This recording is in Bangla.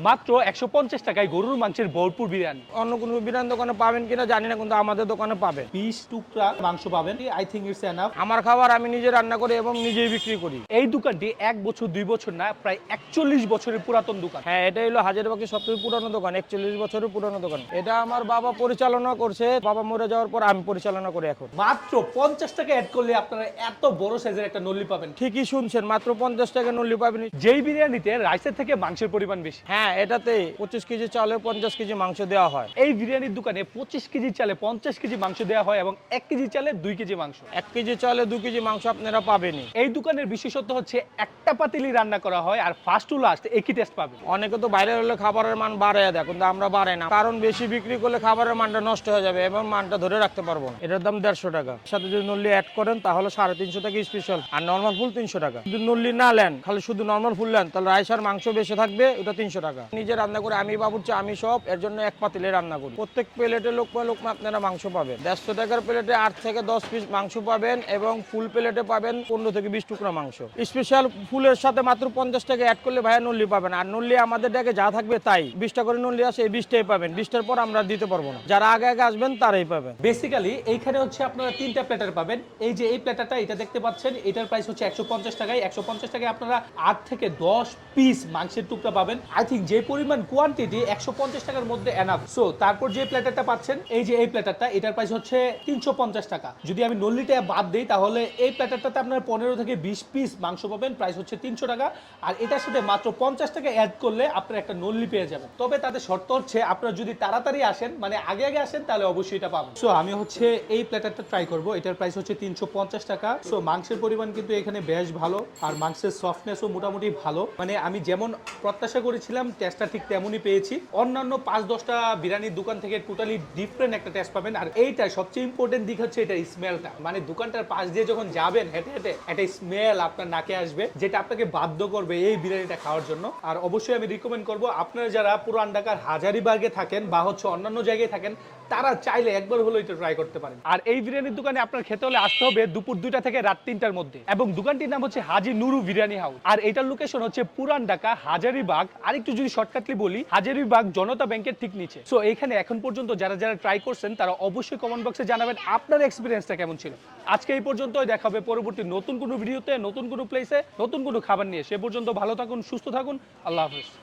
মাত্র 150 টাকায় গরুর মাংসের ভরপুর বিরিয়ানি। অন্য কোনো বিরিয়ানি দোকানে পাবেন কিনা জানি না, কিন্তু আমাদের দোকানে পাবেন। 20 টুকরা মাংস পাবেন। I think it's enough. আমার খাবার আমি নিজে রান্না করি এবং নিজেই বিক্রি করি। এই দোকানটি 1 বছর 2 বছর না, প্রায় 41 বছরের পুরাতন দোকান। হ্যাঁ, এটা হলো হাজারীবাগের সবথেকে পুরানো দোকান, 41 বছরের পুরানো দোকান। এটা আমার বাবা পরিচালনা করছে, বাবা মরে যাওয়ার পর আমি পরিচালনা করি এখন। মাত্র 50 টাকা অ্যাড করলে আপনারা এত বড় সাইজের একটা নল্লি পাবেন। ঠিকই শুনছেন, মাত্র 50 টাকা নল্লি পাবেন। যেই বিরিয়ানিতে রাইসের থেকে মাংসের পরিমাণ বেশি। হ্যাঁ, এটাতে 25 কেজি চালে 50 কেজি মাংস দেওয়া হয়। এই বিরিয়ানির দোকানে 25 কেজি চালে 50 কেজি মাংস দেওয়া হয় এবং 1 কেজি চালে 2 কেজি মাংস। 1 কেজি চালে 2 কেজি মাংস আপনারা পাবেনই। এই দোকানের বিশেষত্ব হচ্ছে একটা পাতিলি রান্না করা হয় আর ফার্স্ট টু লাস্ট একই টেস্ট পাবেন। অনেকে তো বাইরে হলে খাবারের মান বাড়ায় দেয়, কিন্তু আমরা বাড়াই না, কারণ বেশি বিক্রি করলে খাবারের মানটা নষ্ট হয়ে যাবে এবং মানটা ধরে রাখতে পারবো না। এটার দাম 150 টাকা। সাথে যদি নল্লি অ্যাড করেন তাহলে 350 টাকা স্পেশাল, আর নর্মাল ফুল 300 টাকা। যদি নল্লি না নেন, খালি শুধু নর্মাল ফুল নেন, তাহলে রাইস আর মাংস বেশি থাকবে, ওটা 300 টাকা। নিজে রান্না করে আমি বাবুর্চি, আমি সব এর জন্য এক পাতিলে রান্না করি। প্রত্যেক প্লেটে লোকমা লোকমা আপনারা মাংস পাবেন। 150 টাকার প্লেটে 8 থেকে 10 পিস মাংস পাবেন এবং ফুল প্লেটে পাবেন 15 থেকে 20 টুকরা মাংস। স্পেশাল ফুলের সাথে মাত্র 50 টাকা অ্যাড করলে ভাইয়া নল্লি পাবেন। আর নল্লি আমাদের ডেকে যা থাকবে তাই, 20টা করে নল্লি আছে, এই 20টাই পাবেন। 20টার পর আমরা দিতে পারবো না, যারা আগে আগে আসবেন তারাই পাবেন। বেসিক্যালি এইখানে হচ্ছে আপনারা 3টা প্ল্যাটার পাবেন। এই যে এই প্ল্যাটারটা এটা দেখতে পাচ্ছেন, এটার প্রাইস হচ্ছে 150 টাকায়। 150 টাকায় আপনারা 8 থেকে 10 পিস মাংসের টুকরা পাবেন। আই থিংক যে পরিমাণ কোয়ান্টিটি 150 টাকার মধ্যে এনাফ। সো তারপর যে প্ল্যাটারটা পাচ্ছেন, এই যে এই প্ল্যাটারটা, এটার প্রাইস হচ্ছে 350 টাকা। যদি আমি নল্লিটা বাদ দিই তাহলে এই প্ল্যাটারটাতে আপনারা 15 থেকে 20 পিস মাংস পাবেন, প্রাইস হচ্ছে 300 টাকা। আর এটার সাথে মাত্র 50 টাকা অ্যাড করলে আপনারা একটা নল্লি পেয়ে যাবেন। তবে তাদের শর্ত হচ্ছে আপনারা যদি তাড়াতাড়ি আসেন, মানে আগে আগে আসেন, তাহলে অবশ্যই এটা পাবেন। সো আমি হচ্ছে এই প্ল্যাটারটা ট্রাই করব। এটার প্রাইস হচ্ছে 350 টাকা। সো মাংসের পরিমাণ কিন্তু এখানে বেশ ভালো, আর মাংসের সফটনেসও মোটামুটি ভালো। মানে আমি যেমন প্রত্যাশা করেছিলাম টেস্টটা ঠিক তেমনই পেয়েছি। অন্যান্য 5-10টা বিরিয়ানির দোকান থেকে টোটালি ডিফারেন্ট একটা টেস্ট পাবেন। আর এইটা সবচেয়ে ইম্পর্টেন্ট দিক হচ্ছে এটা স্মেলটা। মানে দোকানটার পাশ দিয়ে যখন যাবেন হেঁটে হেঁটে, একটা স্মেল আপনার নাকে আসবে, যেটা আপনাকে বাধ্য করবে এই বিরিয়ানিটা খাওয়ার জন্য। আর অবশ্যই আমি রিকমেন্ড করব, আপনারা যারা পুরান ঢাকার হাজারীবাগে থাকেন বা হচ্ছে অন্যান্য জায়গায় থাকেন, তারা চাইলে একবার হলো এটা ট্রাই করতে পারেন। আর এই বিরিয়ানির দোকানে আপনার খেতে হলে আসতে হবে দুপুর 2টা থেকে রাত 3টার মধ্যে। এবং দোকানটির নাম হচ্ছে হাজী নুরু বিরিয়ানি হাউস। আর এটার লোকেশন হচ্ছে পুরান ঢাকা হাজারীবাগ। আর একটু যদি শর্টকাটলি বলি, হাজারীবাগ জনতা ব্যাংকের ঠিক নিচে। সো এখানে এখন পর্যন্ত যারা যারা ট্রাই করছেন তারা অবশ্যই কমেন্ট বক্সে জানাবেন আপনার এক্সপিরিয়েন্সটা কেমন ছিল। আজকে এই পর্যন্তই, দেখা হবে পরবর্তী নতুন কোনো ভিডিওতে, নতুন কোনো প্লেসে, নতুন কোনো খাবার নিয়ে। সে পর্যন্ত ভালো থাকুন, সুস্থ থাকুন। আল্লাহ হাফেজ।